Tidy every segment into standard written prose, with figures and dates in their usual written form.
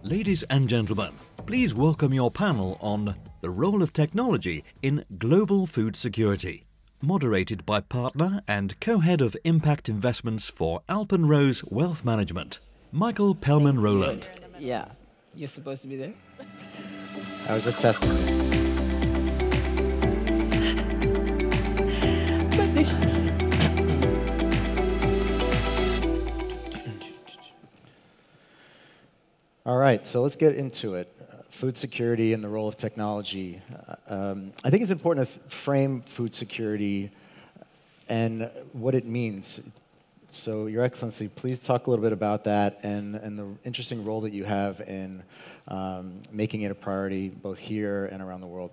Ladies and gentlemen, please welcome your panel on the role of technology in global food security, moderated by partner and co-head of impact investments for Alpenrose Wealth Management, Michael Pellman Rowland. Yeah, you're supposed to be there. I was just testing it. All right, so let's get into it. Food security and the role of technology. I think it's important to frame food security and what it means. So, Your Excellency, please talk a little bit about that and the interesting role that you have in making it a priority both here and around the world.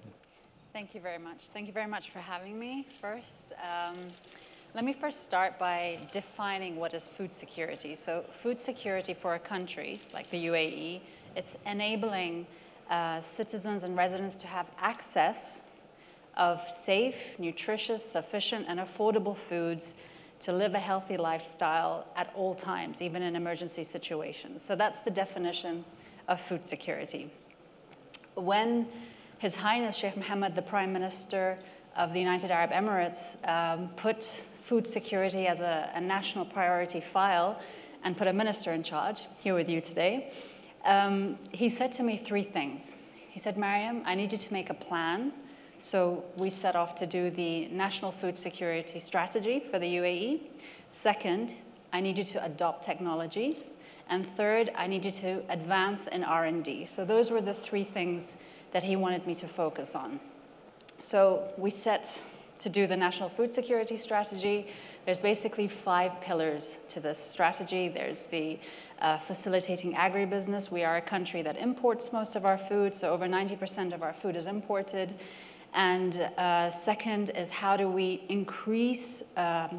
Thank you very much. Thank you very much for having me first. Let me first start by defining what is food security. So food security for a country like the UAE, it's enabling citizens and residents to have access of safe, nutritious, sufficient, and affordable foods to live a healthy lifestyle at all times, even in emergency situations. So that's the definition of food security. When His Highness Sheikh Mohammed, the Prime Minister of the United Arab Emirates, put food security as a national priority file and put a minister in charge, here with you today, he said to me three things. He said, Mariam, I need you to make a plan. So we set off to do the National Food Security Strategy for the UAE. Second, I need you to adopt technology. And third, I need you to advance in R&D. So those were the three things that he wanted me to focus on. So we set to do the National Food Security Strategy. There's basically 5 pillars to this strategy. There's the facilitating agribusiness. We are a country that imports most of our food, so over 90% of our food is imported. And second is how do we increase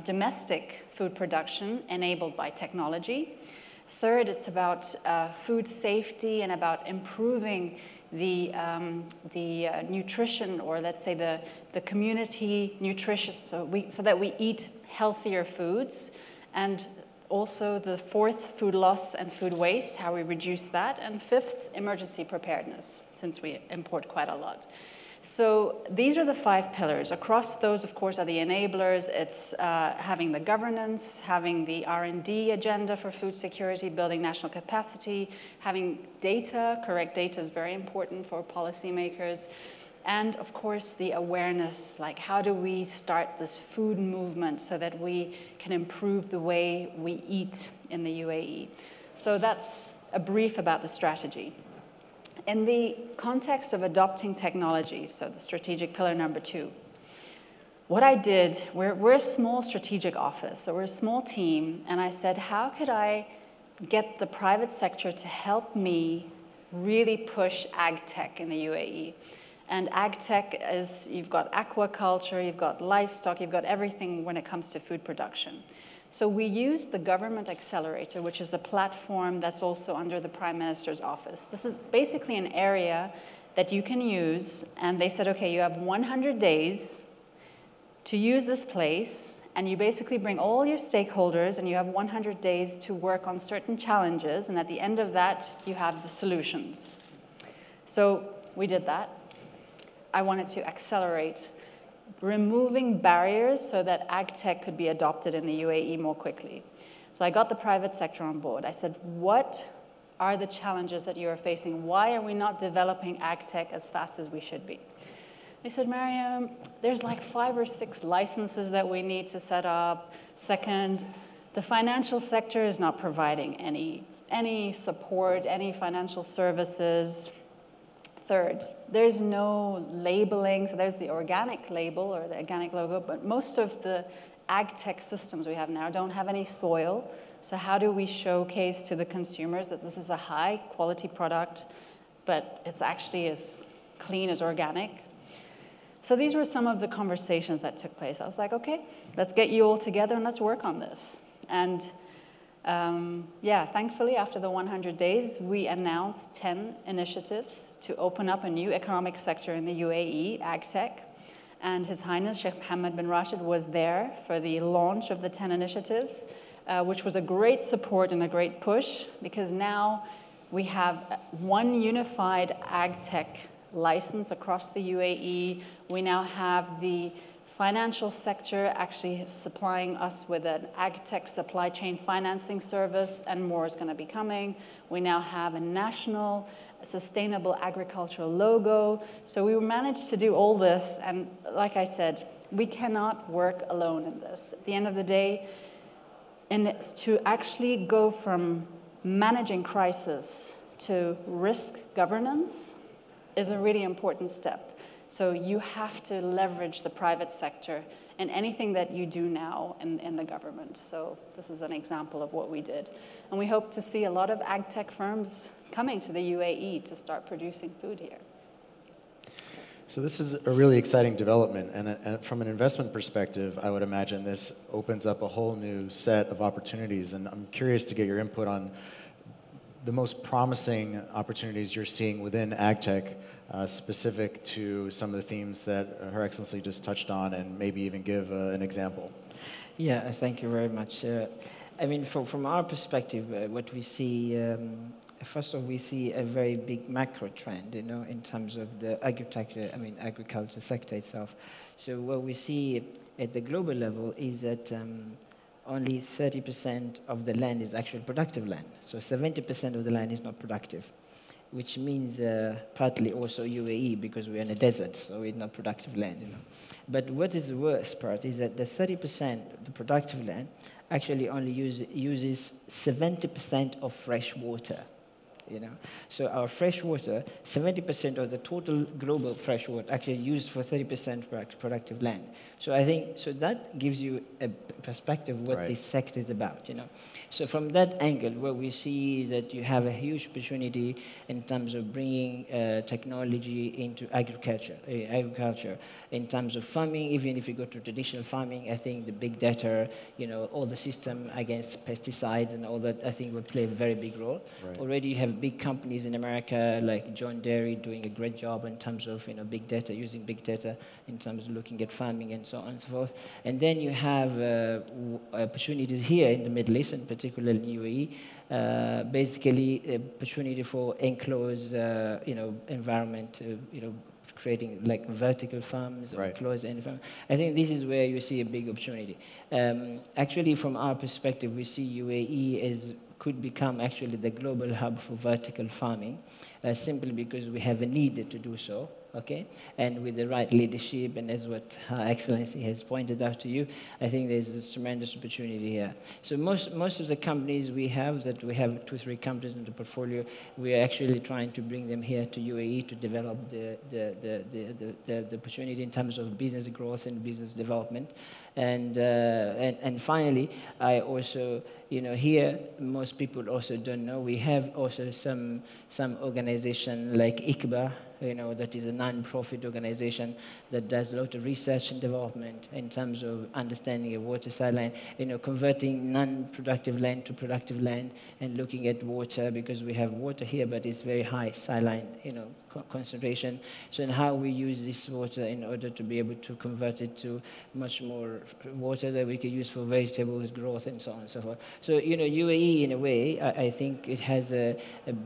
domestic food production enabled by technology. Third, it's about food safety and about improving the nutrition, or let's say the community nutritious, so that we eat healthier foods. And also the fourth, food loss and food waste, how we reduce that. And fifth, emergency preparedness, since we import quite a lot. So these are the 5 pillars. Across those, of course, are the enablers. It's having the governance, having the R&D agenda for food security, building national capacity, having data. Correct data is very important for policymakers. And, of course, the awareness, like how do we start this food movement so that we can improve the way we eat in the UAE. So that's a brief about the strategy. In the context of adopting technology, so the strategic pillar number 2, what I did, we're a small strategic office, so we're a small team, and I said, how could I get the private sector to help me really push ag tech in the UAE? And ag tech is, you've got aquaculture, you've got livestock, you've got everything when it comes to food production. So we used the Government Accelerator, which is a platform that's also under the Prime Minister's office. This is basically an area that you can use, and they said, okay, you have 100 days to use this place, and you basically bring all your stakeholders, and you have 100 days to work on certain challenges, and at the end of that, you have the solutions. So we did that. I wanted to accelerate removing barriers so that ag tech could be adopted in the UAE more quickly. So I got the private sector on board. I said, what are the challenges that you are facing? Why are we not developing ag tech as fast as we should be? They said, Mariam, there's like 5 or 6 licenses that we need to set up. Second, the financial sector is not providing any support, any financial services. Third, there's no labeling, so there's the organic label or the organic logo, but most of the ag tech systems we have now don't have any soil. So how do we showcase to the consumers that this is a high quality product, but it's actually as clean as organic? So these were some of the conversations that took place. I was like, okay, let's get you all together and let's work on this. And yeah, thankfully, after the 100 days, we announced 10 initiatives to open up a new economic sector in the UAE, ag tech. And His Highness Sheikh Mohammed bin Rashid was there for the launch of the 10 initiatives, which was a great support and a great push, because now We have one unified ag tech license across the UAE. We now have the financial sector actually supplying us with an ag tech supply chain financing service, and more is going to be coming. We now have a national sustainable agricultural logo. So we managed to do all this, and like I said, we cannot work alone in this. At the end of the day, and to actually go from managing crisis to risk governance is a really important step. So you have to leverage the private sector in anything that you do now in the government. So this is an example of what we did. And we hope to see a lot of ag tech firms coming to the UAE to start producing food here. So this is a really exciting development, and from an investment perspective, I would imagine this opens up a whole new set of opportunities, and I'm curious to get your input on the most promising opportunities you're seeing within AgTech, specific to some of the themes that Her Excellency just touched on, and maybe even give an example. Yeah, thank you very much. I mean, from our perspective, what we see, first of all, we see a very big macro trend, in terms of the agriculture sector itself. So what we see at the global level is that only 30% of the land is actual productive land. So 70% of the land is not productive, which means partly also UAE, because we're in a desert, so it's not productive land, But what is the worst part is that the 30%, the productive land, actually only uses 70% of fresh water. So our fresh water, 70% of the total global fresh water actually used for 30% productive land. So I think, that gives you a perspective of what this sector is about, So from that angle, what we see is that you have a huge opportunity in terms of bringing technology into agriculture, in terms of farming. Even if you go to traditional farming, I think the big data, all the system against pesticides and all that, I think will play a very big role. Right. Already you have big companies in America like John Deere doing a great job in terms of big data, using big data in terms of looking at farming and so on and so forth. And then you have opportunities here in the Middle East, and particularly in UAE, basically opportunity for enclosed, environment, creating like vertical farms or closed end farms. I think this is where you see a big opportunity. Actually, from our perspective, we see UAE could become actually the global hub for vertical farming, simply because we have a need to do so. Okay, and with the right leadership, and as what Her Excellency has pointed out to you, I think there's this tremendous opportunity here. So most of the companies we have 2-3 companies in the portfolio, we are actually trying to bring them here to UAE to develop the opportunity in terms of business growth and business development. And finally, I also, here most people also don't know, we have also some organization like ICBA, that is a non-profit organization that does a lot of research and development in terms of understanding of water sideline, converting non-productive land to productive land, and looking at water, because we have water here, but it's very high saline, concentration. So in how we use this water in order to be able to convert it to much more water that we can use for vegetables growth and so on and so forth. So, UAE, in a way, I think it has a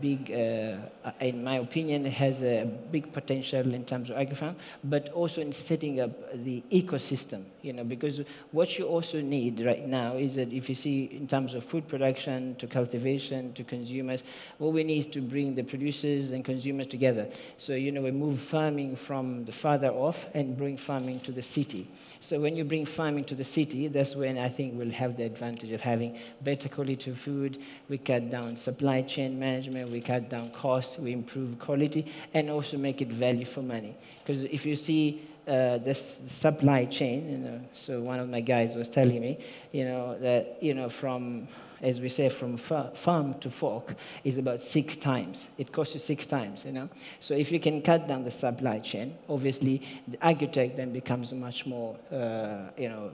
big, in my opinion, it has a big potential in terms of agri-farm, but also in setting up the ecosystem, because what you also need right now is that if you see in terms of food production to cultivation to consumers, what we need is to bring the producers and consumers together. So, we move farming from the farther off and bring farming to the city. So when you bring farming to the city, that's when I think we'll have the advantage of having better quality of food. We cut down supply chain management, we cut down costs, we improve quality, and also make it value for money. Because if you see the supply chain, so one of my guys was telling me, that, from, as we say, from farm to fork is about 6 times. It costs you 6 times, So if you can cut down the supply chain, obviously the agri-tech then becomes much more,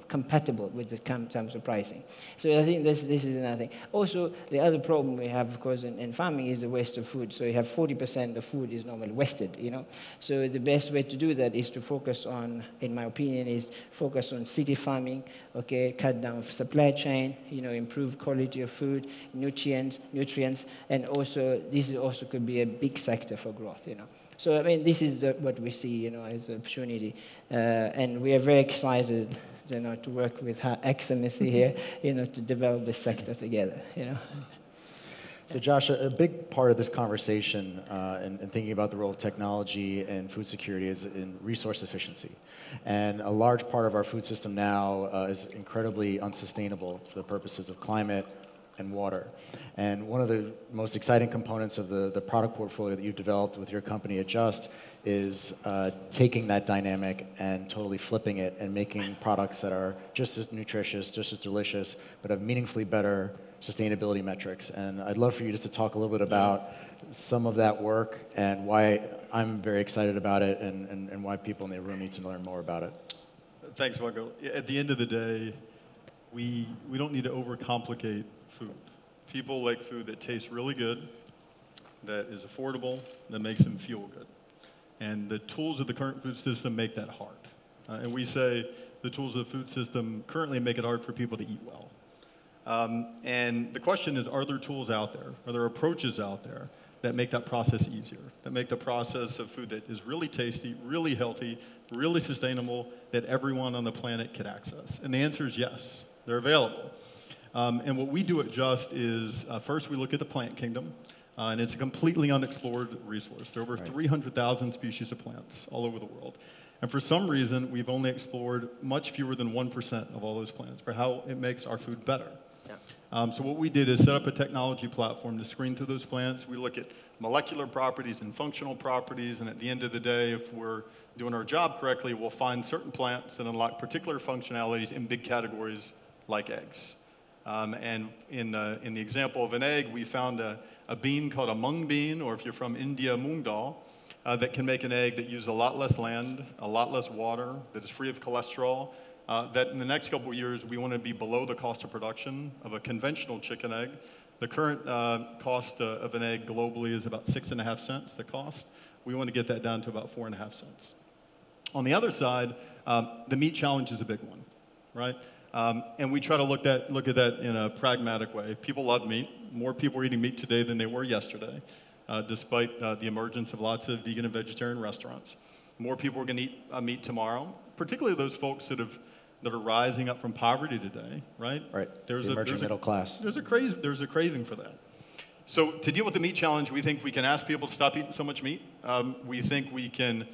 compatible with the terms of pricing. So I think this is another thing. Also, the other problem we have, of course, in farming is the waste of food. So you have 40% of food is normally wasted, So the best way to do that is to focus on, in my opinion, is focus on city farming, okay, cut down supply chain, improve quality of food, nutrients, and also this also could be a big sector for growth, So, I mean, this is what we see, as an opportunity. And we are very excited, to work with Her Excellency here, to develop this sector together, So Josh, a big part of this conversation and thinking about the role of technology and food security is in resource efficiency. And a large part of our food system now is incredibly unsustainable for the purposes of climate and water. And one of the most exciting components of the product portfolio that you've developed with your company at Just is taking that dynamic and totally flipping it and making products that are just as nutritious, just as delicious, but have meaningfully better sustainability metrics. And I'd love for you just to talk a little bit about some of that work and why I'm very excited about it and why people in the room need to learn more about it. Thanks, Michael. At the end of the day, we don't need to overcomplicate food. People like food that tastes really good, that is affordable, that makes them feel good. And the tools of the current food system make that hard. And we say the tools of the food system currently make it hard for people to eat well. And the question is, are there tools out there? Are there approaches out there that make that process easier, that make the process of food that is really tasty, really healthy, really sustainable, that everyone on the planet can access? And the answer is yes, they're available. And what we do at Just is, first we look at the plant kingdom, and it's a completely unexplored resource. There are over 300,000 species of plants all over the world. And for some reason, we've only explored much fewer than 1% of all those plants for how it makes our food better. So what we did is set up a technology platform to screen through those plants. We look at molecular properties and functional properties, and at the end of the day, if we're doing our job correctly, we'll find certain plants that unlock particular functionalities in big categories like eggs. And in the example of an egg, we found a bean called a mung bean, or if you're from India, moong dal, that can make an egg that uses a lot less land, a lot less water, that is free of cholesterol, that in the next couple of years, we want to be below the cost of production of a conventional chicken egg. The current cost of an egg globally is about 6.5 cents, the cost. We want to get that down to about 4.5 cents. On the other side, the meat challenge is a big one, right? And we try to look at that in a pragmatic way. People love meat. More people are eating meat today than they were yesterday, despite the emergence of lots of vegan and vegetarian restaurants. More people are going to eat meat tomorrow, particularly those folks that are rising up from poverty today, right? Right. There's the emerging middle class. There's a craving for that. So to deal with the meat challenge, we think we can ask people to stop eating so much meat. We think we can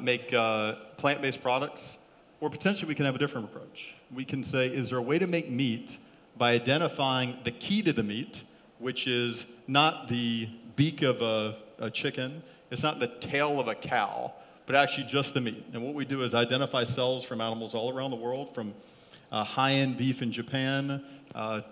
make plant-based products, or potentially we can have a different approach. We can say, is there a way to make meat by identifying the key to the meat, which is not the beak of a chicken, it's not the tail of a cow, but actually just the meat. And what we do is identify cells from animals all around the world, from high-end beef in Japan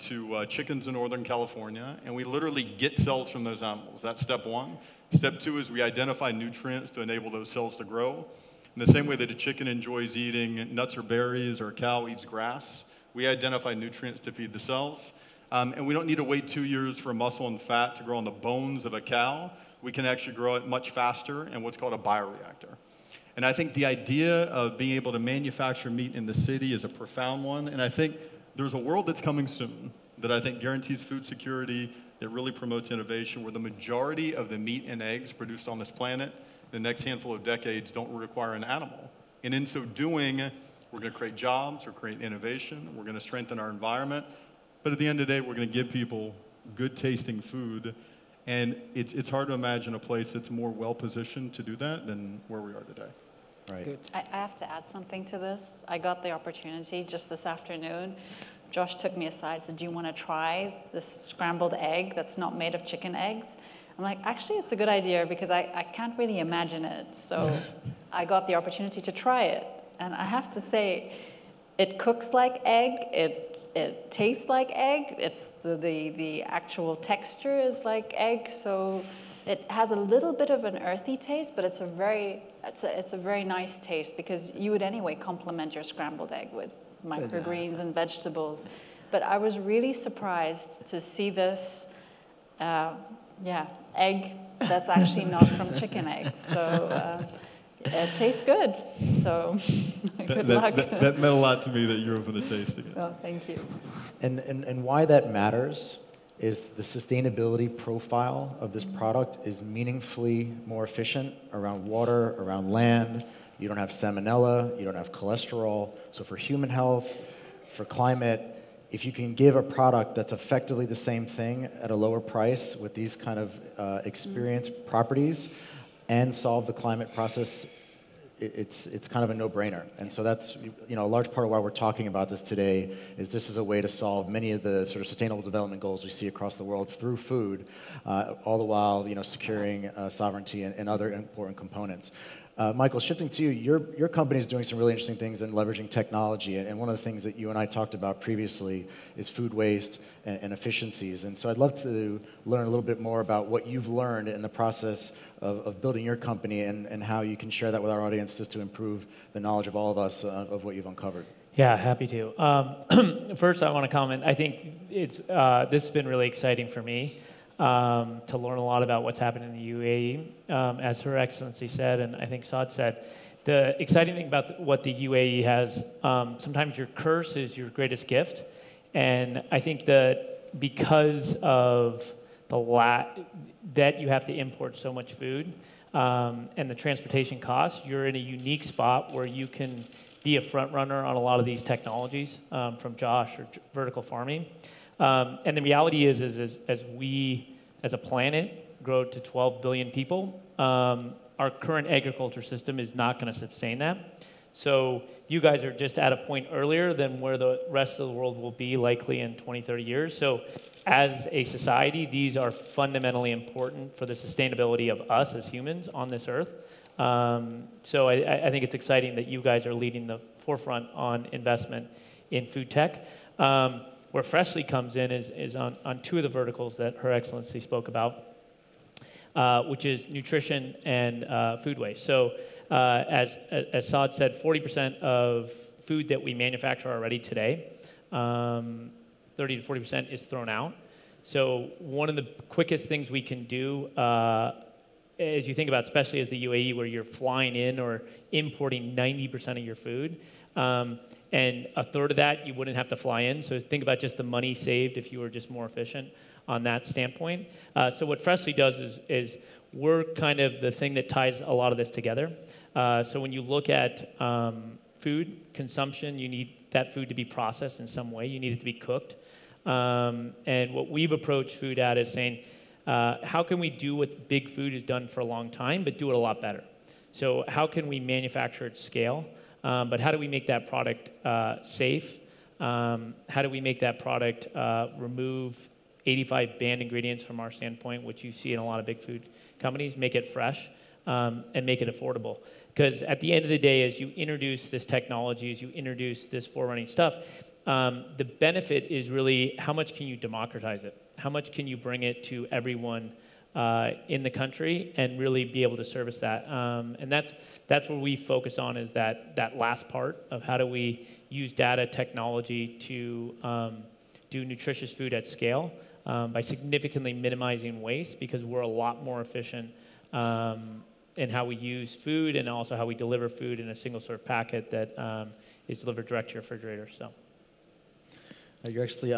to chickens in Northern California, and we literally get cells from those animals. That's step one. Step two is we identify nutrients to enable those cells to grow. In the same way that a chicken enjoys eating nuts or berries, or a cow eats grass, we identify nutrients to feed the cells. And we don't need to wait 2 years for muscle and fat to grow on the bones of a cow. We can actually grow it much faster in what's called a bioreactor. And I think the idea of being able to manufacture meat in the city is a profound one. And I think there's a world that's coming soon that I think guarantees food security, that really promotes innovation, where the majority of the meat and eggs produced on this planet, the next handful of decades, don't require an animal. And in so doing, we're going to create jobs, we're create innovation, we're going to strengthen our environment. But at the end of the day, we're going to give people good tasting food. And it's hard to imagine a place that's more well-positioned to do that than where we are today. Right. Good. I have to add something to this. I got the opportunity just this afternoon. Josh took me aside and said, do you want to try this scrambled egg that's not made of chicken eggs? I'm like, actually, it's a good idea because I can't really imagine it. So I got the opportunity to try it. And I have to say, it cooks like egg. It tastes like egg. It's the actual texture is like egg. So it has a little bit of an earthy taste, but it's a very nice taste because you would anyway complement your scrambled egg with microgreens and vegetables. But I was really surprised to see this, egg that's actually not from chicken eggs. So It tastes good, so good luck. That meant a lot to me that you were open to tasting it. Oh, thank you. And why that matters is the sustainability profile of this product is meaningfully more efficient around water, around land. You don't have salmonella, you don't have cholesterol. So for human health, for climate, if you can give a product that's effectively the same thing at a lower price with these kind of experience properties and solve the climate process, it's kind of a no-brainer. And so that's, a large part of why we're talking about this today is this is a way to solve many of the sort of sustainable development goals we see across the world through food, all the while, securing sovereignty and other important components. Michael, shifting to you, your company is doing some really interesting things in leveraging technology, and one of the things that you and I talked about previously is food waste and efficiencies. And so I'd love to learn a little bit more about what you've learned in the process of building your company and how you can share that with our audience just to improve the knowledge of all of us of what you've uncovered. Yeah, happy to. First, I want to comment. I think this has been really exciting for me. To learn a lot about what's happening in the UAE, as Her Excellency said, and I think Saad said. The exciting thing about what the UAE has, sometimes your curse is your greatest gift, and I think that because of that you have to import so much food and the transportation costs, you're in a unique spot where you can be a front runner on a lot of these technologies from Josh or vertical farming. And the reality is as we, as a planet, grow to 12 billion people, our current agriculture system is not going to sustain that. So you guys are just at a point earlier than where the rest of the world will be likely in 20, 30 years. So as a society, these are fundamentally important for the sustainability of us as humans on this earth. So I think it's exciting that you guys are leading the forefront on investment in food tech. Where Freshly comes in is on two of the verticals that Her Excellency spoke about, which is nutrition and food waste. So as Saad said, 40% of food that we manufacture already today, 30 to 40% is thrown out. So one of the quickest things we can do, as you think about, especially as the UAE, where you're flying in or importing 90% of your food, and a third of that you wouldn't have to fly in. So think about just the money saved if you were just more efficient on that standpoint. So what Freshly does is we're kind of the thing that ties a lot of this together. So when you look at food consumption, you need that food to be processed in some way. You need it to be cooked. And what we've approached food at is saying, how can we do what big food has done for a long time, but do it a lot better? So how can we manufacture at scale? But how do we make that product safe? How do we make that product remove 85 banned ingredients from our standpoint, which you see in a lot of big food companies, make it fresh, and make it affordable? Because at the end of the day, as you introduce this technology, as you introduce this forerunning stuff, the benefit is really how much can you democratize it? How much can you bring it to everyone in the country and really be able to service that? And that's what we focus on, is that last part of how do we use data technology to do nutritious food at scale by significantly minimizing waste, because we're a lot more efficient in how we use food and also how we deliver food in a single serve packet that is delivered direct to your refrigerator. So. You're actually,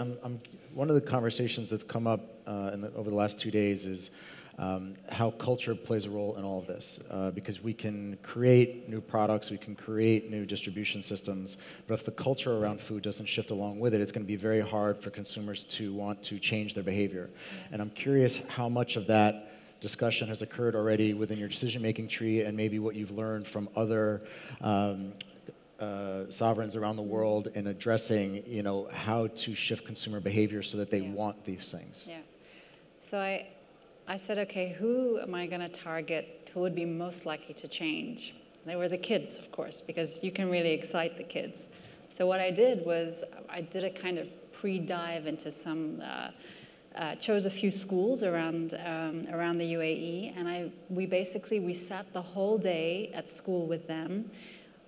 one of the conversations that's come up over the last 2 days is how culture plays a role in all of this. Because we can create new products, we can create new distribution systems, but if the culture around food doesn't shift along with it, it's going to be very hard for consumers to want to change their behavior. And I'm curious how much of that discussion has occurred already within your decision-making tree, and maybe what you've learned from other sovereigns around the world in addressing, how to shift consumer behavior so that they want these things. Yeah. So I said, okay, who am I going to target who would be most likely to change? They were the kids, of course, because you can really excite the kids. So what I did was I did a kind of pre-dive into some, chose a few schools around the UAE, and we sat the whole day at school with them.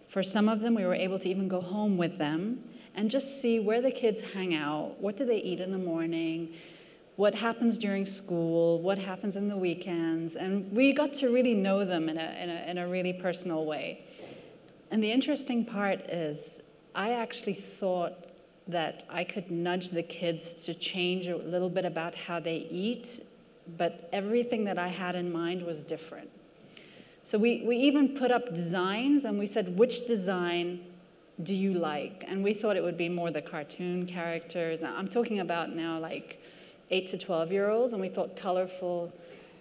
For some of them, we were able to even go home with them and just see where the kids hang out, what do they eat in the morning, what happens during school, what happens in the weekends, and we got to really know them in a really personal way. And the interesting part is, I actually thought that I could nudge the kids to change a little bit about how they eat, but everything that I had in mind was different. So we even put up designs, and we said, which design do you like? And we thought it would be more the cartoon characters. Now, I'm talking about now like 8 to 12-year-olds, and we thought colorful.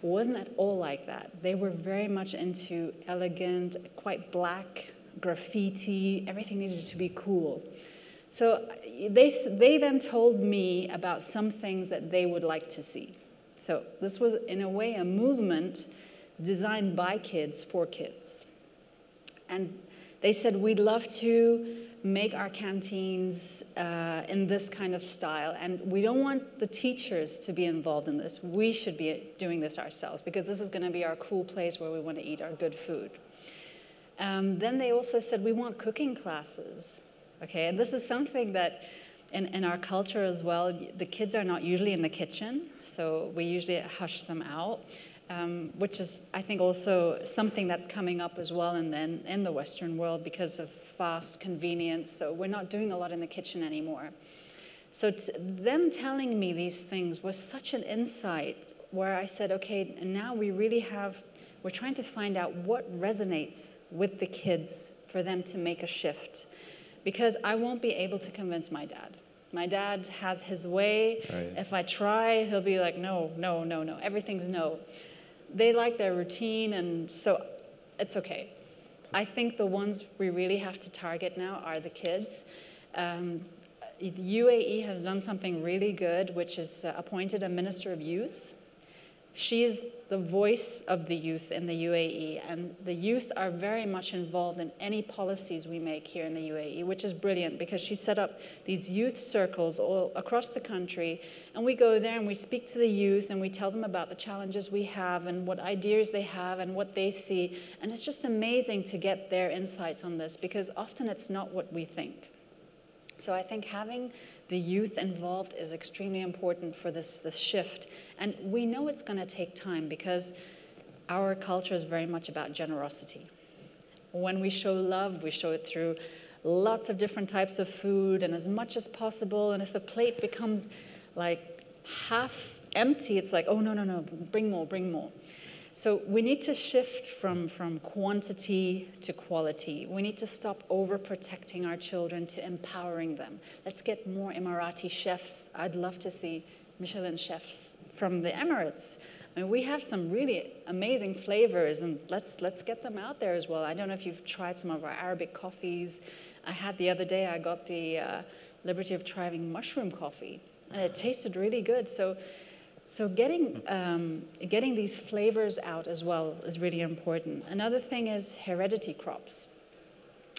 Wasn't at all like that. They were very much into elegant, quite black, graffiti. Everything needed to be cool. So they then told me about some things that they would like to see. So this was, in a way, a movement designed by kids for kids. And they said, we'd love to make our canteens in this kind of style. And we don't want the teachers to be involved in this. We should be doing this ourselves, because this is going to be our cool place where we want to eat our good food. Then they also said, we want cooking classes. Okay, and this is something that in our culture as well, the kids are not usually in the kitchen, so we usually hush them out, which is, I think, also something that's coming up as well in the Western world because of fast convenience, so we're not doing a lot in the kitchen anymore. So them telling me these things was such an insight where I said, okay, and now we're trying to find out what resonates with the kids for them to make a shift. Because I won't be able to convince my dad. My dad has his way. Right. If I try, he'll be like, no, no, no, no. Everything's no. They like their routine, and so it's okay. I think the ones we really have to target now are the kids. UAE has done something really good, which is appointed a Minister of Youth. She is the voice of the youth in the UAE, and the youth are very much involved in any policies we make here in the UAE, which is brilliant because she set up these youth circles all across the country, and we go there and we speak to the youth and we tell them about the challenges we have and what ideas they have and what they see, and it's just amazing to get their insights on this because often it's not what we think. So I think having the youth involved is extremely important for this shift. And we know it's going to take time because our culture is very much about generosity. When we show love, we show it through lots of different types of food and as much as possible. And if the plate becomes like half empty, it's like, oh, no, no, no, bring more, bring more. So we need to shift from quantity to quality. We need to stop overprotecting our children to empowering them. Let's get more Emirati chefs. I'd love to see Michelin chefs from the Emirates. I mean, we have some really amazing flavors, and let's get them out there as well. I don't know if you've tried some of our Arabic coffees. I had the other day, I got the liberty of trying mushroom coffee, and it tasted really good. So getting these flavors out as well is really important. Another thing is heredity crops.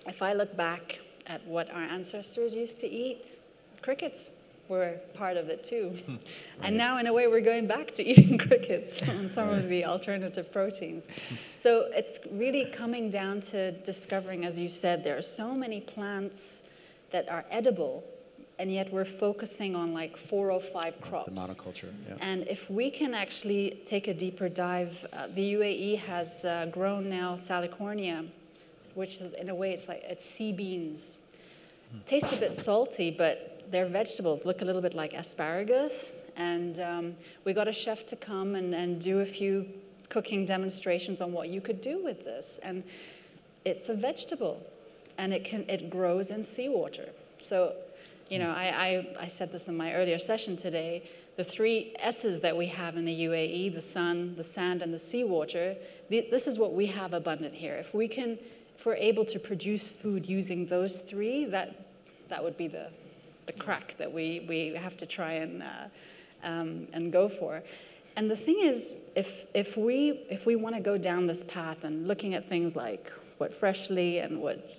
If I look back at what our ancestors used to eat, crickets were part of it too. Right. And now, in a way, we're going back to eating crickets on some of the alternative proteins. So it's really coming down to discovering, as you said, there are so many plants that are edible, and yet we're focusing on like 4 or 5 crops. The monoculture, yeah. And if we can actually take a deeper dive, the UAE has grown now salicornia, which is, in a way, it's sea beans. Tastes a bit salty, but they're vegetables, look a little bit like asparagus. And we got a chef to come and do a few cooking demonstrations on what you could do with this. And it's a vegetable, and it grows in seawater. So, you know, I said this in my earlier session today, the 3 S's that we have in the UAE, the sun, the sand, and the seawater, this is what we have abundant here. If we're able to produce food using those 3, that would be the crack that we have to try and go for. And the thing is, if we want to go down this path and looking at things like what Freshly and what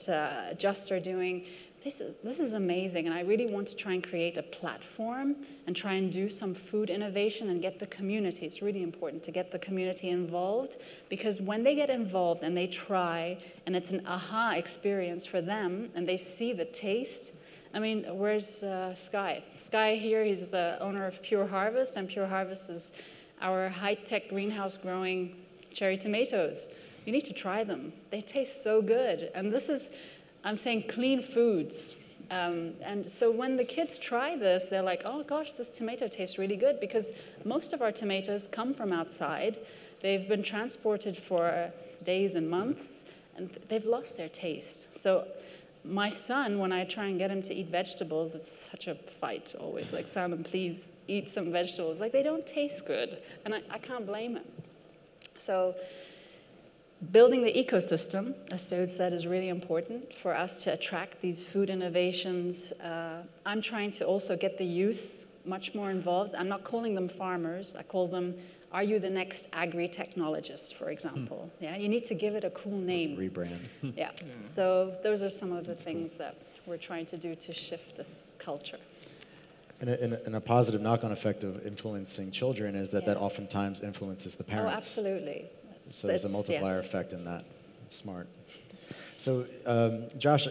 Just are doing, this is amazing, and I really want to try and create a platform and try and do some food innovation and get the community. It's really important to get the community involved, because when they get involved and they try, and it's an aha experience for them, and they see the taste I mean, where's Sky? Sky here, he's the owner of Pure Harvest, and Pure Harvest is our high-tech greenhouse growing cherry tomatoes. You need to try them. They taste so good. And this is, I'm saying, clean foods. And so when the kids try this, they're like, oh gosh, this tomato tastes really good, because most of our tomatoes come from outside. They've been transported for days and months, and they've lost their taste. So my son, when I try and get him to eat vegetables, it's such a fight always. Like, Simon, please eat some vegetables. Like, they don't taste good, and I can't blame him. So building the ecosystem, as Sode said, is really important for us to attract these food innovations. I'm trying to also get the youth much more involved. I'm not calling them farmers. I call them, are you the next agri-technologist, for example? Yeah, you need to give it a cool name. Rebrand. Yeah, so those are some of the things that we're trying to do to shift this culture. And a positive knock-on effect of influencing children is that that oftentimes influences the parents. Oh, absolutely. So there's a multiplier effect in that. It's smart. So, Josh,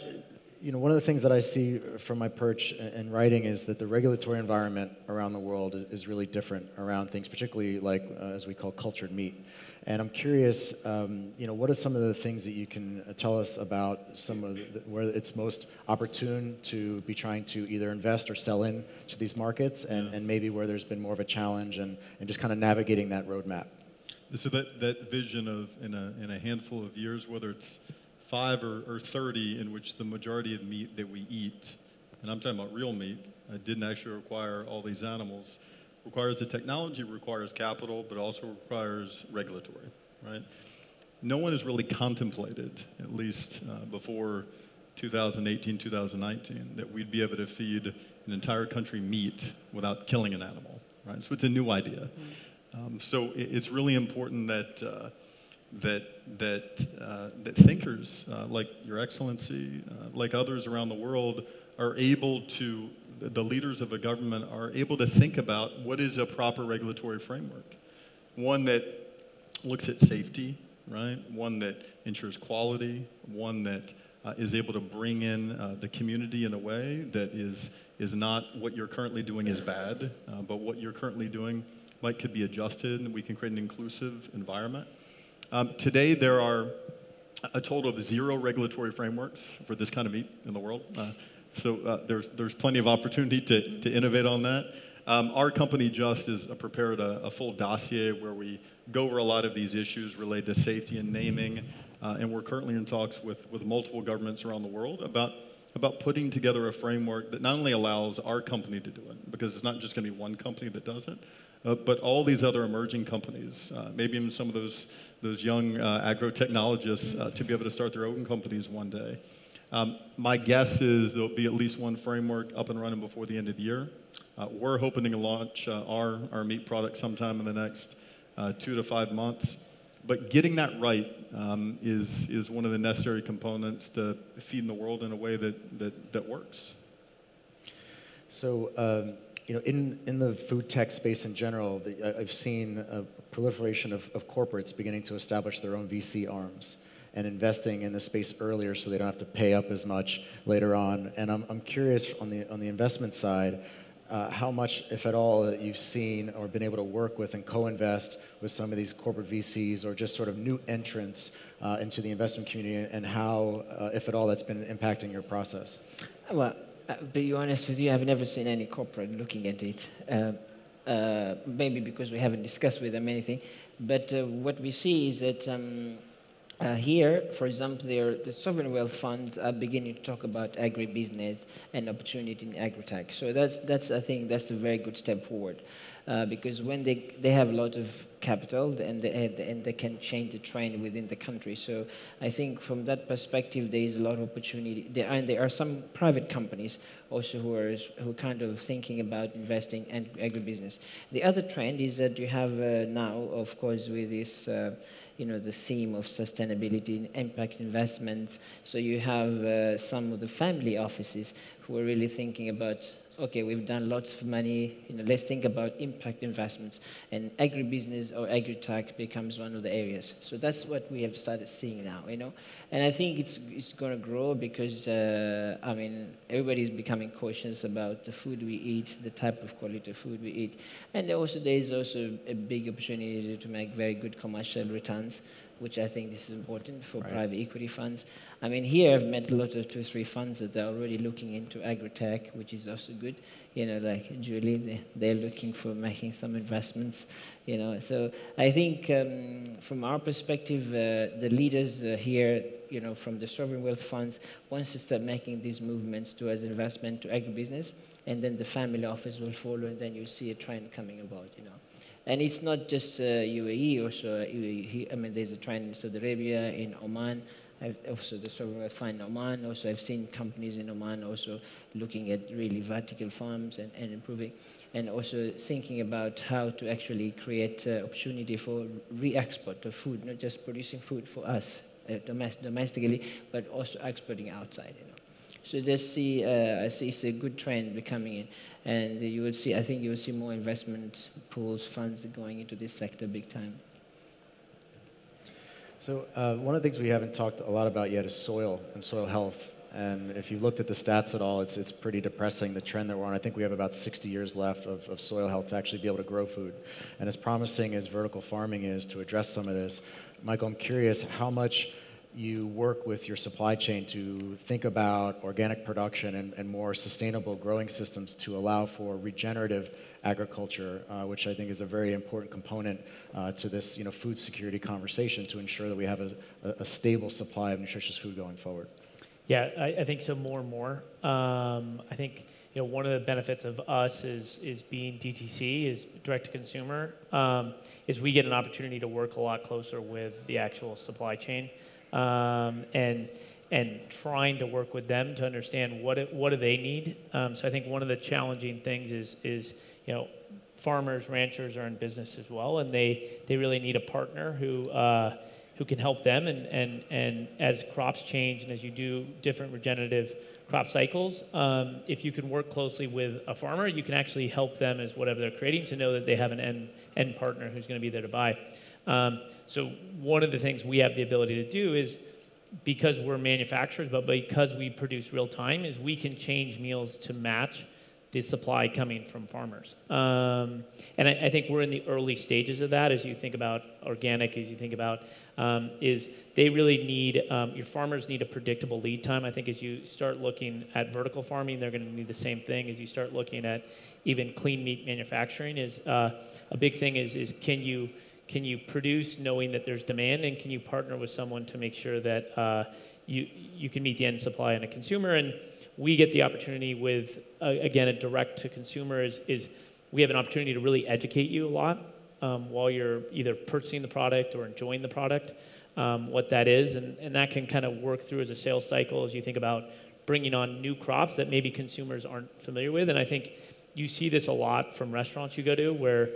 one of the things that I see from my perch in writing is that the regulatory environment around the world is really different around things, particularly like, as we call, cultured meat. And I'm curious, what are some of the things that you can tell us about some of where it's most opportune to be trying to either invest or sell in to these markets, and maybe where there's been more of a challenge and just kind of navigating that roadmap? So that vision of in a handful of years, whether it's 5 or 30, in which the majority of meat that we eat, and I'm talking about real meat, didn't actually require all these animals, requires the technology, requires capital, but also requires regulatory, right? No one has really contemplated, at least before 2018, 2019, that we'd be able to feed an entire country meat without killing an animal, right? So it's a new idea. So it's really important that that thinkers like Your Excellency, like others around the world, are able to, the leaders of a government are able to think about what is a proper regulatory framework. One that looks at safety, right? One that ensures quality, one that is able to bring in the community in a way that is not what you're currently doing is bad, but what you're currently doing could be adjusted, and we can create an inclusive environment. Today, there are a total of 0 regulatory frameworks for this kind of meat in the world. So there's plenty of opportunity to innovate on that. Our company just has prepared a full dossier where we go over a lot of these issues related to safety and naming, and we're currently in talks with multiple governments around the world about putting together a framework that not only allows our company to do it, because it's not just going to be one company that does it, but all these other emerging companies, maybe even some of those young agro-technologists to be able to start their own companies one day. My guess is there'll be at least one framework up and running before the end of the year. We're hoping to launch our meat product sometime in the next 2 to 5 months. But getting that right is one of the necessary components to feeding the world in a way that works. So, in the food tech space in general, I've seen a proliferation of corporates beginning to establish their own VC arms and investing in the space earlier so they don't have to pay up as much later on. And I'm curious on the investment side, how much, if at all, that you've seen or been able to work with and co-invest with some of these corporate VCs or just sort of new entrants into the investment community, and how, if at all, that's been impacting your process. Well, to be honest with you, I've never seen any corporate looking at it. Maybe because we haven't discussed with them anything. But what we see is that here, for example, the sovereign wealth funds are beginning to talk about agribusiness and opportunity in agri-tech. So I think that's a very good step forward. Because when they have a lot of capital and they can change the trend within the country. So I think from that perspective, there is a lot of opportunity. There are some private companies also who are kind of thinking about investing in agribusiness. The other trend is that you have now, of course, with this, the theme of sustainability and impact investments. So you have some of the family offices who are really thinking about, okay, we've done lots of money, let's think about impact investments. And agribusiness or agri-tech becomes one of the areas. So that's what we have started seeing now, And I think it's going to grow because, everybody is becoming cautious about the food we eat, the type of quality of food we eat. And there's also a big opportunity to make very good commercial returns, which I think this is important for private equity funds. Here I've met a lot of 2 or 3 funds that are already looking into agri-tech, which is also good. Like Julie, they're looking for making some investments. So I think from our perspective, the leaders here, from the sovereign wealth funds, once to start making these movements towards investment to agribusiness, and then the family office will follow, and then you'll see a trend coming about. And it's not just UAE, also there's a trend in Saudi Arabia, in Oman, also the sovereign wealth fund in Oman. Also, I've seen companies in Oman also looking at really vertical farms and improving, and also thinking about how to actually create opportunity for re-export of food, not just producing food for us domestically, but also exporting outside. So I see it's a good trend becoming in. And I think you will see more investment pools, funds going into this sector big time. So one of the things we haven't talked a lot about yet is soil and soil health. And if you looked at the stats at all, it's pretty depressing, the trend that we're on. I think we have about 60 years left of soil health to actually be able to grow food. And as promising as vertical farming is to address some of this, Michael, I'm curious how much you work with your supply chain to think about organic production and more sustainable growing systems to allow for regenerative agriculture, which I think is a very important component to this food security conversation to ensure that we have a stable supply of nutritious food going forward. Yeah, I think so more and more. I think one of the benefits of us is being DTC, is direct to consumer, is we get an opportunity to work a lot closer with the actual supply chain. And trying to work with them to understand what do they need. So I think one of the challenging things is farmers, ranchers are in business as well, and they really need a partner who can help them. And as crops change and as you do different regenerative crop cycles, if you can work closely with a farmer, you can actually help them as whatever they're creating to know that they have an end partner who's going to be there to buy. So one of the things we have the ability to do is, because we're manufacturers, but because we produce real time, is we can change meals to match the supply coming from farmers. And I think we're in the early stages of that as you think about organic, as you think about, is they really need, your farmers need a predictable lead time. I think as you start looking at vertical farming, they're going to need the same thing. As you start looking at even clean meat manufacturing, is a big thing is can you produce knowing that there's demand, and can you partner with someone to make sure that you can meet the end supply and a consumer? And we get the opportunity with, again, a direct to consumer is we have an opportunity to really educate you a lot while you're either purchasing the product or enjoying the product, what that is. And that can kind of work through as a sales cycle as you think about bringing on new crops that maybe consumers aren't familiar with. And I think you see this a lot from restaurants you go to where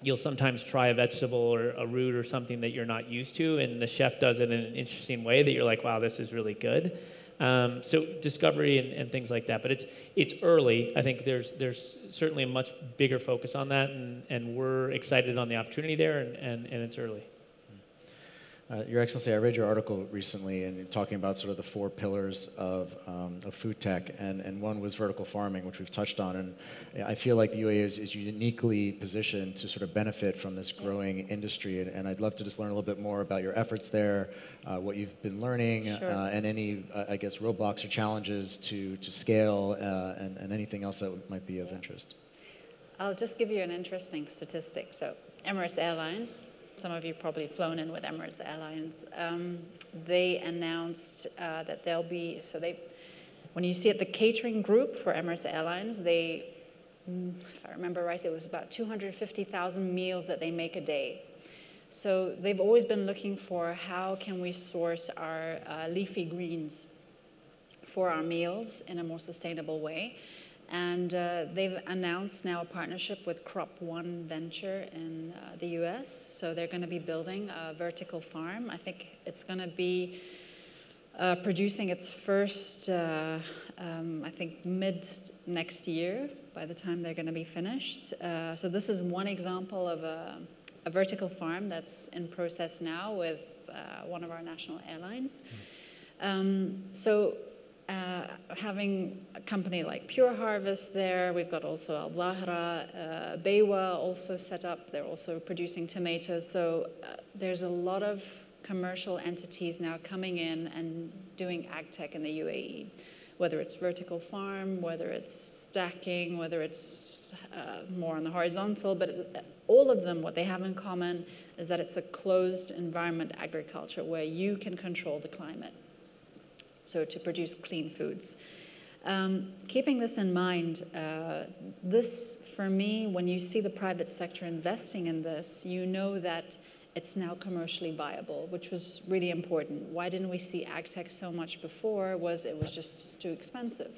you'll sometimes try a vegetable or a root or something that you're not used to, and the chef does it in an interesting way that you're like, wow, this is really good. So discovery and things like that. But it's early. I think there's certainly a much bigger focus on that, and we're excited on the opportunity there, and it's early. Your Excellency, I read your article recently and talking about sort of the 4 pillars of food tech, and one was vertical farming, which we've touched on. And I feel like the UAE is uniquely positioned to sort of benefit from this growing industry. And I'd love to just learn a little bit more about your efforts there, what you've been learning, and any, I guess, roadblocks or challenges to scale, and anything else that might be of interest. I'll just give you an interesting statistic. So Emirates Airlines, some of you probably flown in with Emirates Airlines. They announced that there'll be, when you see at the catering group for Emirates Airlines, if I remember right, it was about 250,000 meals that they make a day. So they've always been looking for how can we source our leafy greens for our meals in a more sustainable way. And they've announced now a partnership with Crop One Venture in the US. So they're going to be building a vertical farm. I think it's going to be producing its first, I think, mid next year, by the time they're going to be finished. So this is one example of a vertical farm that's in process now with one of our national airlines. Having a company like Pure Harvest there, we've got also Al Zahra, Baywa also set up. They're also producing tomatoes. So there's a lot of commercial entities now coming in and doing ag tech in the UAE, whether it's vertical farm, whether it's stacking, whether it's more on the horizontal, but all of them, what they have in common is that it's a closed environment agriculture where you can control the climate, so to produce clean foods. Keeping this in mind, this, for me, when you see the private sector investing in this, you know that it's now commercially viable, which was really important. Why didn't we see ag tech so much before? It was just too expensive.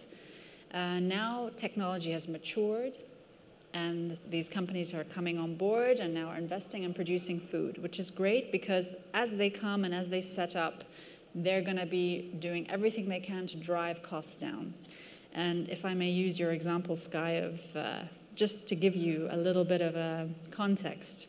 Now technology has matured, and these companies are coming on board and now are investing and producing food, which is great because as they come and as they set up, they're going to be doing everything they can to drive costs down. And if I may use your example, Sky, of just to give you a little bit of a context.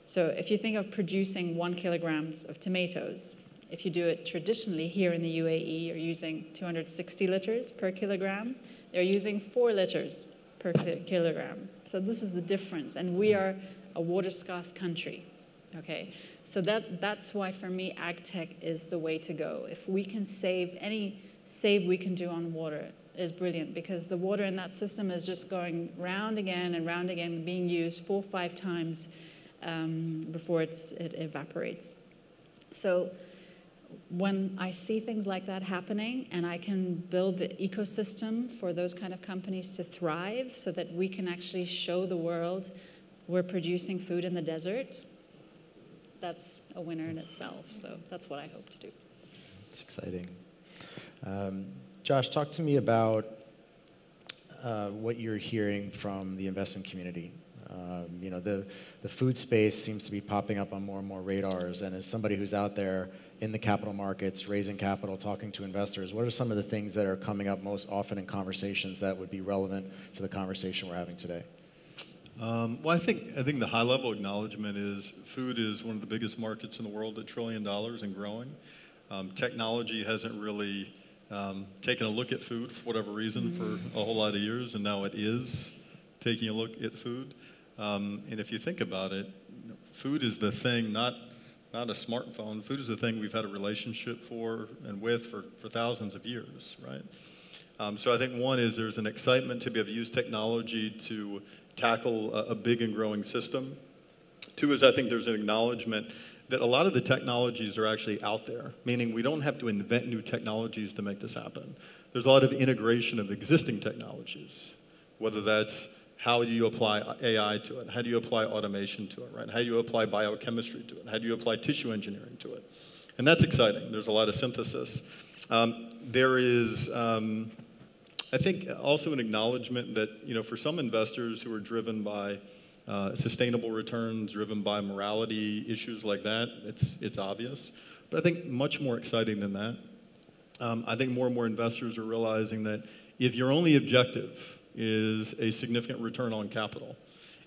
So if you think of producing 1 kilogram of tomatoes, if you do it traditionally here in the UAE, you're using 260 liters per kilogram. They're using 4 liters per kilogram. So this is the difference. And we are a water-scarce country, okay? So that's why, for me, ag tech is the way to go. If we can save, any save we can do on water is brilliant, because the water in that system is just going round again and round again, being used 4 or 5 times before it evaporates. So when I see things like that happening and I can build the ecosystem for those kind of companies to thrive so that we can actually show the world we're producing food in the desert, that's a winner in itself. So that's what I hope to do. It's exciting. Josh, talk to me about what you're hearing from the investment community. You know, the food space seems to be popping up on more and more radars, and as somebody who's out there in the capital markets, raising capital, talking to investors, what are some of the things that are coming up most often in conversations that would be relevant to the conversation we're having today? Well, I think the high-level acknowledgement is food is one of the biggest markets in the world, $1 trillion and growing. Technology hasn't really taken a look at food for whatever reason for a whole lot of years, and now it is taking a look at food. And if you think about it, food is the thing, not a smartphone. Food is the thing we've had a relationship for thousands of years, right? So I think one is there's an excitement to be able to use technology to tackle a big and growing system. Two is I think there's an acknowledgement that a lot of the technologies are actually out there, meaning we don't have to invent new technologies to make this happen. There's a lot of integration of existing technologies, whether that's how do you apply AI to it? How do you apply automation to it, right? How do you apply biochemistry to it? How do you apply tissue engineering to it? And that's exciting. There's a lot of synthesis. There is, I think, also an acknowledgement that, you know, for some investors who are driven by sustainable returns, driven by morality, issues like that, it's obvious. But I think much more exciting than that, I think more and more investors are realizing that if your only objective is a significant return on capital,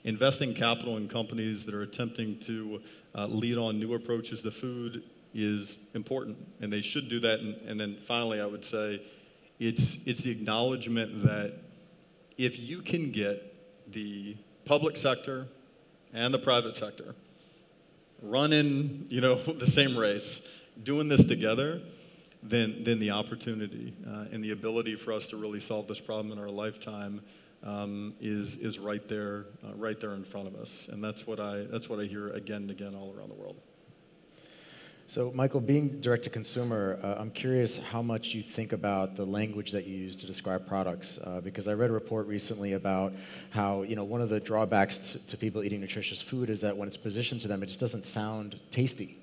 investing capital in companies that are attempting to lead on new approaches to food is important, and they should do that. And then finally, I would say it's the acknowledgement that if you can get the public sector and the private sector running, you know, the same race, doing this together, then the opportunity and the ability for us to really solve this problem in our lifetime is right there in front of us. And that's what I hear again and again all around the world. So, Michael, being direct to consumer, I'm curious how much you think about the language that you use to describe products, because I read a report recently about how, you know, one of the drawbacks to people eating nutritious food is that when it's positioned to them, it just doesn't sound tasty,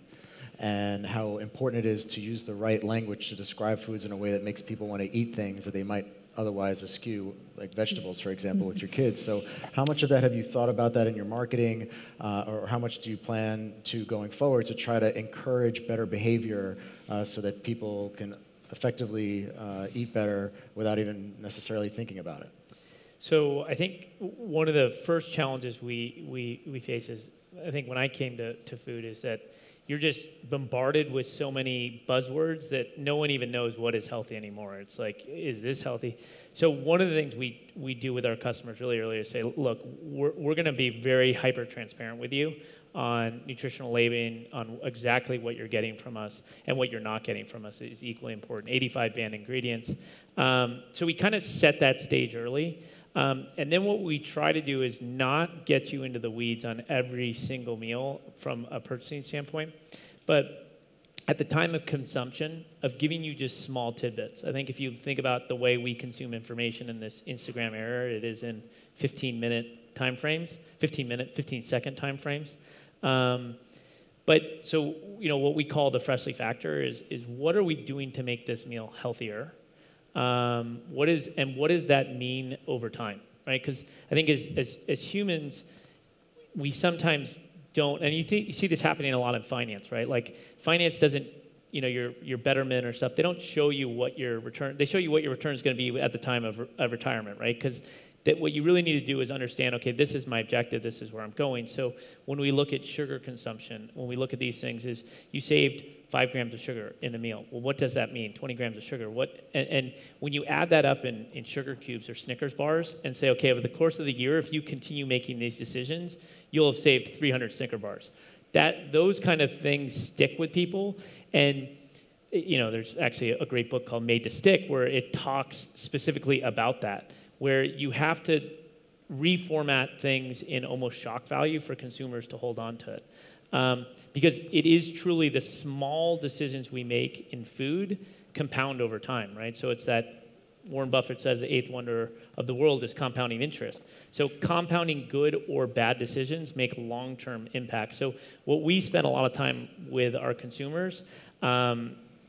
and how important it is to use the right language to describe foods in a way that makes people want to eat things that they might otherwise eschew, like vegetables, for example, with your kids. So how much of that have you thought about that in your marketing, or how much do you plan to, going forward, to try to encourage better behavior so that people can effectively eat better without even necessarily thinking about it? So I think one of the first challenges we face is, I think when I came to food, is that you're just bombarded with so many buzzwords that no one even knows what is healthy anymore. It's like, is this healthy? So one of the things we do with our customers really early is say, look, we're going to be very hyper transparent with you on nutritional labeling, on exactly what you're getting from us, and what you're not getting from us is equally important. 85 banned ingredients. So we kind of set that stage early. And then what we try to do is not get you into the weeds on every single meal from a purchasing standpoint, but at the time of consumption, of giving you just small tidbits. I think if you think about the way we consume information in this Instagram era, it is in 15-minute time frames, 15-second time frames. But so, what we call the Freshly factor is what are we doing to make this meal healthier? What does that mean over time, right? Because I think as humans, we sometimes don't, and you see this happening a lot in finance, right? Like finance doesn't, your betterment or stuff, they don't show you what your return, they show you what your return is going to be at the time of retirement, right? Because what you really need to do is understand, okay, this is my objective, this is where I'm going. So when we look at sugar consumption, when we look at these things, is you saved 5 grams of sugar in a meal. Well, what does that mean? 20 grams of sugar. And when you add that up in sugar cubes or Snickers bars and say, okay, over the course of the year, if you continue making these decisions, you'll have saved 300 Snicker bars. Those kind of things stick with people. And there's actually a great book called Made to Stick where it talks specifically about that, where you have to reformat things in almost shock value for consumers to hold on to it. Because it is truly the small decisions we make in food compound over time, right? So it's that Warren Buffett says the eighth wonder of the world is compounding interest. So compounding good or bad decisions make long-term impact. So what we spend a lot of time with our consumers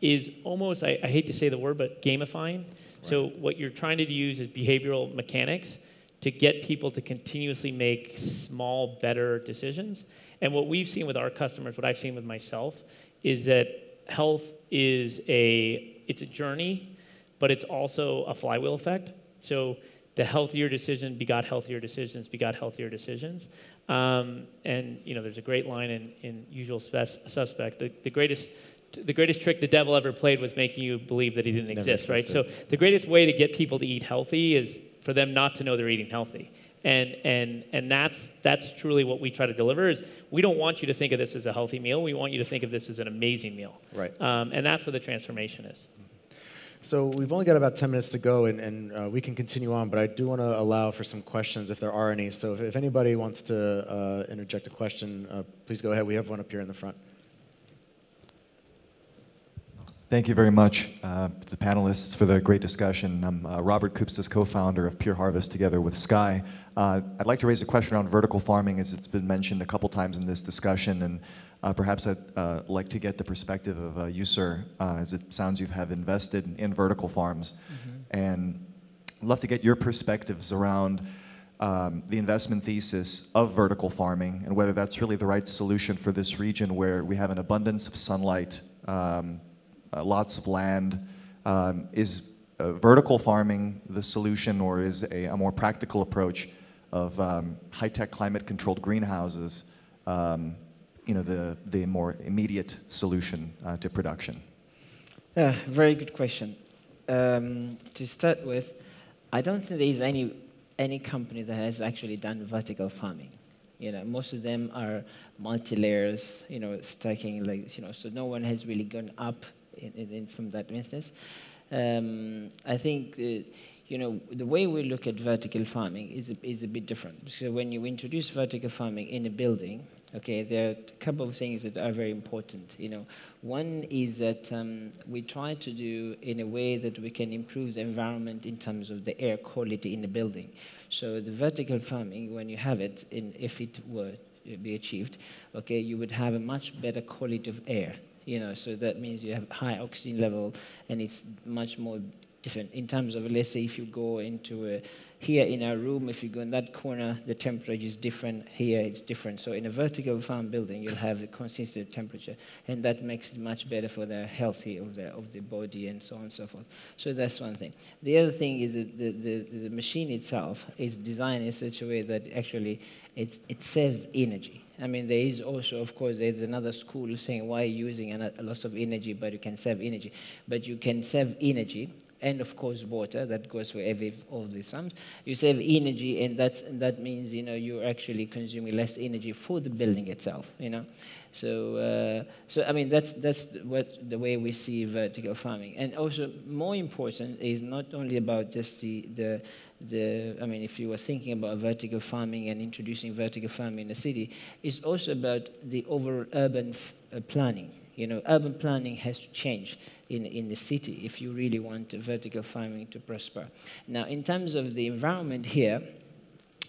is almost, I hate to say the word, but gamifying. Right. So what you're trying to use is behavioral mechanics to get people to continuously make small, better decisions. And what we've seen with our customers, what I've seen with myself, is that health is it's a journey, but it's also a flywheel effect. So the healthier decision begot healthier decisions, begot healthier decisions. And there's a great line in Usual Suspect. The greatest trick the devil ever played was making you believe that he didn't exist, right? So the greatest way to get people to eat healthy is for them not to know they're eating healthy. And that's truly what we try to deliver is we don't want you to think of this as a healthy meal. We want you to think of this as an amazing meal. Right. And that's where the transformation is. So we've only got about 10 minutes to go, and we can continue on, but I do want to allow for some questions if there are any. So if anybody wants to interject a question, please go ahead. We have one up here in the front. Thank you very much to the panelists for the great discussion. I'm Robert Kupstas, co-founder of Pure Harvest together with Sky. I'd like to raise a question on vertical farming as it's been mentioned a couple times in this discussion, and perhaps I'd like to get the perspective of you, sir, as it sounds you have invested in vertical farms. Mm-hmm. And I'd love to get your perspectives around the investment thesis of vertical farming and whether that's really the right solution for this region where we have an abundance of sunlight, lots of land. Is vertical farming the solution, or is a more practical approach of high-tech climate-controlled greenhouses the more immediate solution to production? Yeah, very good question. To start with, I don't think there is any company that has actually done vertical farming. Most of them are multi-layers, stacking, so no one has really gone up from that instance. I think, the way we look at vertical farming is a bit different. Because when you introduce vertical farming in a building, okay, there are a couple of things that are very important. One is that we try to do in a way that we can improve the environment in terms of the air quality in the building. So the vertical farming, when you have it, if it were to be achieved, okay, you would have a much better quality of air. So that means you have high oxygen level, and it's much more different in terms of, let's say, if you go into here in our room, if you go in that corner, the temperature is different. Here it's different. So in a vertical farm building, you'll have a consistent temperature, and that makes it much better for the health of the body and so on and so forth. So that's one thing. The other thing is that the machine itself is designed in such a way that actually it saves energy. I mean, there is also, of course, there's another school saying why using a lot of energy, but you can save energy. But you can save energy, and of course water, that goes for all these farms. You save energy, and that means, you know, you're actually consuming less energy for the building itself, you know. So I mean, that's the way we see vertical farming. And also, more important is not only about just I mean, if you were thinking about vertical farming and introducing vertical farming in the city, it's also about the urban planning. You know, urban planning has to change in the city if you really want vertical farming to prosper. Now, in terms of the environment here,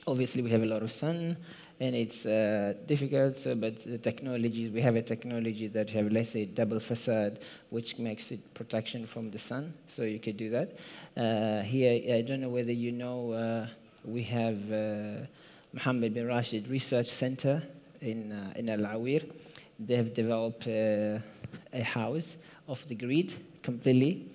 obviously we have a lot of sun, and it's difficult, but the technologies, we have a technology that have, let's say, double facade, which makes it protection from the sun, so you could do that. Here, I don't know whether you know, we have Mohammed bin Rashid Research Center in Al-Awir. They have developed a house off the grid completely,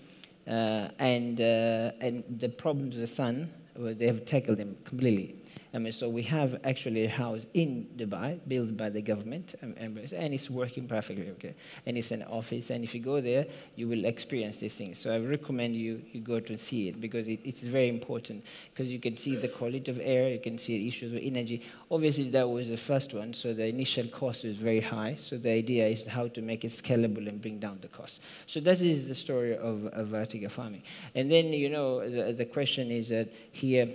and the problems of the sun, well, they have tackled them completely. I mean, so we have actually a house in Dubai built by the government, and it's working perfectly, okay? And it's an office, and if you go there, you will experience these things. So I recommend you go to see it, because it's very important, because you can see the quality of air, you can see the issues with energy. Obviously, that was the first one, so the initial cost is very high. So the idea is how to make it scalable and bring down the cost. So that is the story of vertical farming. And then, you know, the question is that here,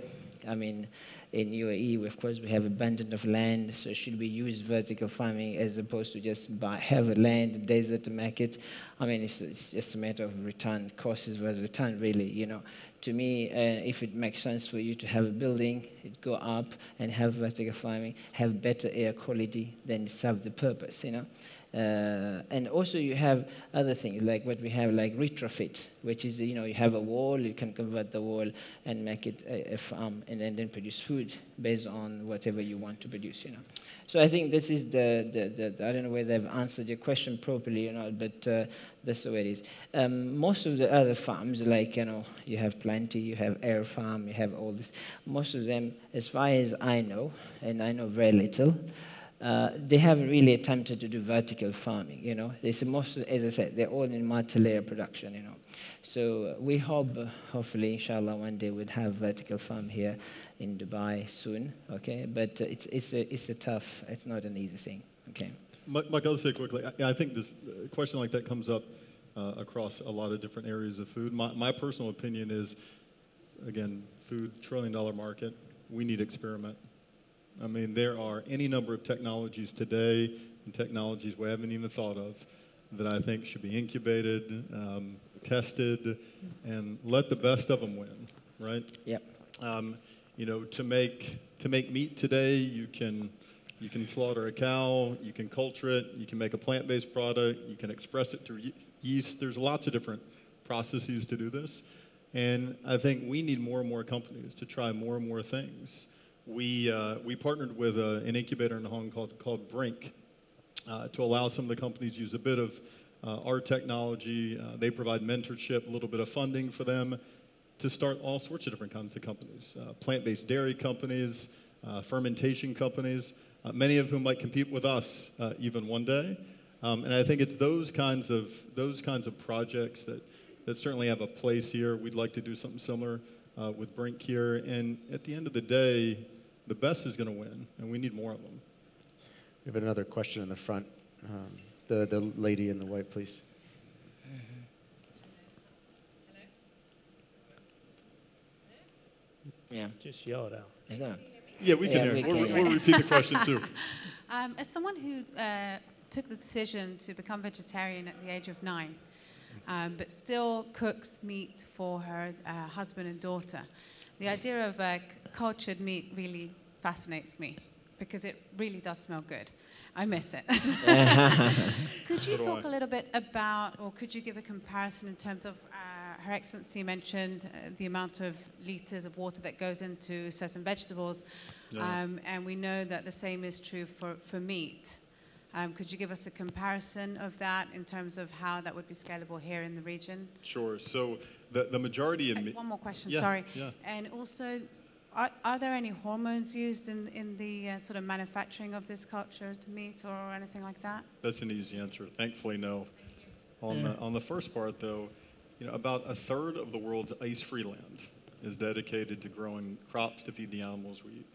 I mean, in UAE, of course, we have abundance of land, so should we use vertical farming as opposed to just have a land, desert to make it? I mean, it's just a matter of return, cost versus return, really, you know. To me, if it makes sense for you to have a building, it go up and have vertical farming, have better air quality, then serve the purpose, you know. And also you have other things like what we have, like retrofit, which is, you know, you have a wall, you can convert the wall and make it a farm, and then produce food based on whatever you want to produce, you know. So I think this is I don't know whether I've answered your question properly or not, but that's the way it is. Most of the other farms, like, you know, you have Plenty, you have Air Farm, you have all this. Most of them, as far as I know, and I know very little, they haven't really attempted to do vertical farming, you know. As I said, they're all in multi-layer production, you know. So we hope, hopefully, inshallah, one day we'd have vertical farm here in Dubai soon, okay? But it's not an easy thing, okay? Mike, I'll say quickly, I think this question like that comes up across a lot of different areas of food. My personal opinion is, again, food, $1 trillion market, we need experiment. I mean, there are any number of technologies today, and technologies we haven't even thought of, that I think should be incubated, tested, and let the best of them win, right? Yeah. You know, to make meat today, you can slaughter a cow, you can culture it, you can make a plant-based product, you can express it through yeast. There's lots of different processes to do this. And I think we need more and more companies to try more and more things. We partnered with an incubator in Hong Kong called Brink to allow some of the companies to use a bit of our technology. They provide mentorship, a little bit of funding for them to start all sorts of different kinds of companies, plant-based dairy companies, fermentation companies, many of whom might compete with us even one day. And I think it's those kinds of projects that certainly have a place here. We'd like to do something similar with Brink here. And at the end of the day, the best is going to win, and we need more of them. We have another question in the front. The lady in the white, please. Yeah. Just yell it out. Is that? Yeah, we can hear. We'll repeat the question, too. As someone who took the decision to become vegetarian at the age of 9, but still cooks meat for her husband and daughter, the idea of cultured meat really fascinates me because it really does smell good. I miss it. Could you talk a little bit about, or could you give a comparison in terms of Her Excellency mentioned the amount of liters of water that goes into certain vegetables, and we know that the same is true for meat. Could you give us a comparison of that in terms of how that would be scalable here in the region? Sure. So the majority of meat. One more question, Yeah, sorry. yeah. And also, are there any hormones used in the sort of manufacturing of this culture to meat or anything like that? That's an easy answer. Thankfully, no. On the first part, though, about a third of the world's ice-free land is dedicated to growing crops to feed the animals we eat.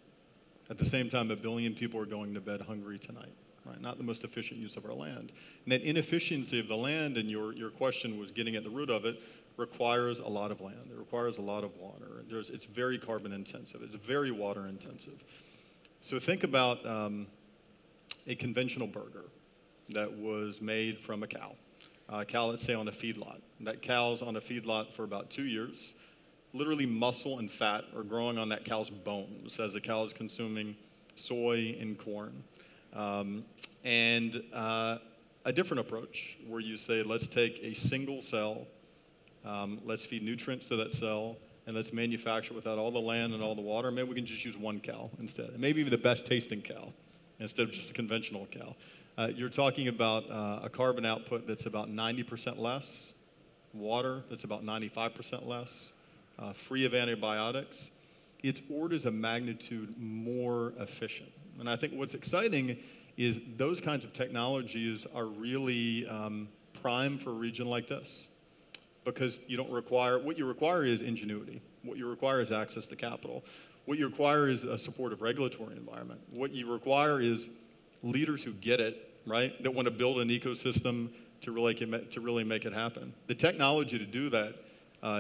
At the same time, 1 billion people are going to bed hungry tonight. Right? Not the most efficient use of our land. And that inefficiency of the land, and your question was getting at the root of it, requires a lot of land. It requires a lot of water. It's very carbon intensive. It's very water intensive. So think about a conventional burger that was made from a cow. A cow, let's say, on a feedlot. That cow's on a feedlot for about 2 years. Literally muscle and fat are growing on that cow's bones as the cow is consuming soy and corn. And a different approach where you say, let's take a single cell, let's feed nutrients to that cell, and let's manufacture it without all the land and all the water. Maybe we can just use one cow instead. And maybe even the best tasting cow instead of just a conventional cow. You're talking about a carbon output that's about 90% less, water that's about 95% less, free of antibiotics. It's orders of magnitude more efficient. And I think what's exciting is those kinds of technologies are really prime for a region like this. Because you don't require, what you require is ingenuity. What you require is access to capital. What you require is a supportive regulatory environment. What you require is leaders who get it, right? That want to build an ecosystem to really make it happen. The technology to do that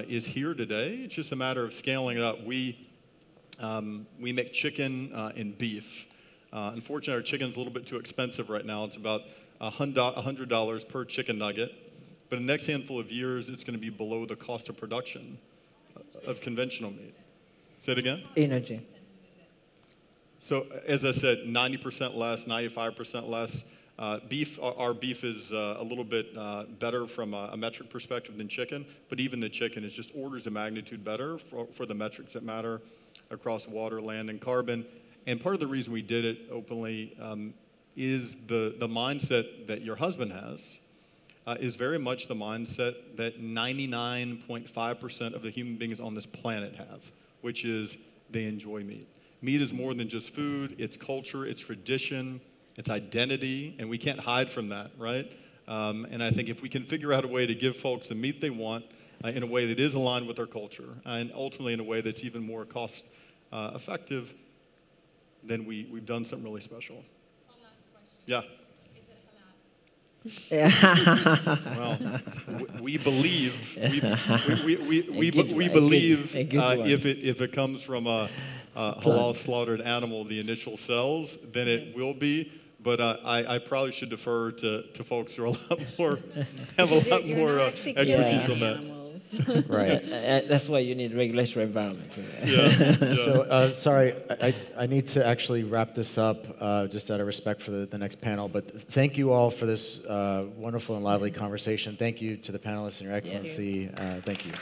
is here today. It's just a matter of scaling it up. We make chicken and beef. Unfortunately, our chicken's a little bit too expensive right now. It's about $100 per chicken nugget. But in the next handful of years, it's going to be below the cost of production of conventional meat. Say it again? Energy. So as I said, 90% less, 95% less. Beef, our beef is a little bit better from a metric perspective than chicken, but even the chicken is just orders of magnitude better for the metrics that matter across water, land, and carbon. And part of the reason we did it openly is the mindset that your husband has is very much the mindset that 99.5% of the human beings on this planet have, which is they enjoy meat. Meat is more than just food, it's culture, it's tradition, it's identity, and we can't hide from that, right? And I think if we can figure out a way to give folks the meat they want in a way that is aligned with their culture, and ultimately in a way that's even more cost effective, then we've done something really special. One last question. Yeah. Is it halal? Well, we believe we believe if it comes from a halal slaughtered animal, the initial cells, then it will be. But I probably should defer to folks who are have a lot more expertise on that. Right. That's why you need regulatory environment. Yeah. So, sorry, I need to actually wrap this up just out of respect for the next panel. But thank you all for this wonderful and lively conversation. Thank you to the panelists and Your Excellency. Thank you.